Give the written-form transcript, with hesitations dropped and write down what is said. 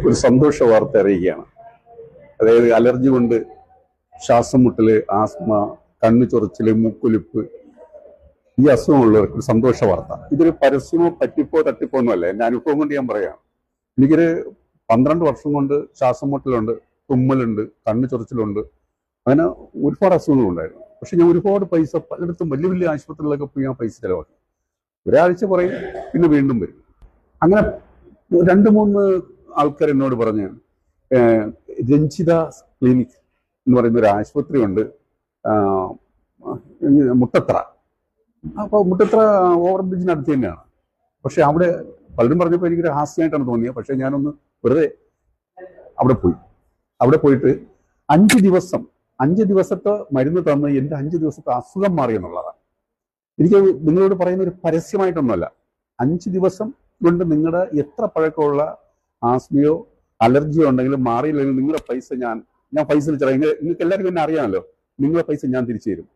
ഒരു സന്തോഷ വാർത്ത അറിയുകയാണ്. അതായത് അലർജി കൊണ്ട് ശ്വാസം മുട്ടല്, ആസ്മ, കണ്ണു ചൊറിച്ചില്, മൂക്കൊലിപ്പ്, ഈ അസുഖമുള്ളവർക്ക് ഒരു സന്തോഷ വാർത്ത. ഇതൊരു പരസ്യമോ പറ്റിപ്പോ തട്ടിപ്പോ ഒന്നുമല്ല, എന്റെ അനുഭവം കൊണ്ട് ഞാൻ പറയാം. എനിക്കൊരു 12 വർഷം കൊണ്ട് ശ്വാസം മുട്ടലുണ്ട്, തുമ്മലുണ്ട്, കണ്ണു ചൊറിച്ചിലുണ്ട്, അങ്ങനെ ഒരുപാട് അസുഖങ്ങളുണ്ടായിരുന്നു. പക്ഷെ ഞാൻ ഒരുപാട് പൈസ പലയിടത്തും വലിയ വലിയ ആശുപത്രികളിലൊക്കെ പോയി ഞാൻ പൈസ ചെലവാക്കി. ഒരാഴ്ച പറയും, പിന്നെ വീണ്ടും വരും. അങ്ങനെ 2-3 ആൾക്കാർ എന്നോട് പറഞ്ഞ് രഞ്ജിത ക്ലിനിക് എന്ന് പറയുന്ന ഒരു ആശുപത്രി ഉണ്ട് മുട്ടത്ര. അപ്പോൾ മുട്ടത്ര ഓവർ ബ്രിഡ്ജിന് അടുത്ത് തന്നെയാണ്. പക്ഷെ അവിടെ പലരും പറഞ്ഞപ്പോൾ എനിക്കൊരു ഹാസ്യമായിട്ടാണ് തോന്നിയത്. പക്ഷെ ഞാനൊന്ന് വെറുതെ അവിടെ പോയിട്ട് 5 ദിവസത്തെ മരുന്ന് തന്ന് എൻ്റെ 5 ദിവസത്തെ അസുഖം മാറി എന്നുള്ളതാണ്. എനിക്ക് നിങ്ങളോട് പറയുന്ന ഒരു പരസ്യമായിട്ടൊന്നുമല്ല. 5 ദിവസം കൊണ്ട് നിങ്ങളുടെ എത്ര പഴക്കമുള്ള ആസ്മയോ അലർജിയോ ഉണ്ടെങ്കിലും മാറിയില്ലെങ്കിൽ നിങ്ങളുടെ പൈസ ഞാൻ പൈസ തിരിച്ചറിയാം. നിങ്ങൾക്ക് എല്ലാവർക്കും എന്നെ അറിയാമല്ലോ. നിങ്ങളുടെ പൈസ ഞാൻ തിരിച്ചു തരും.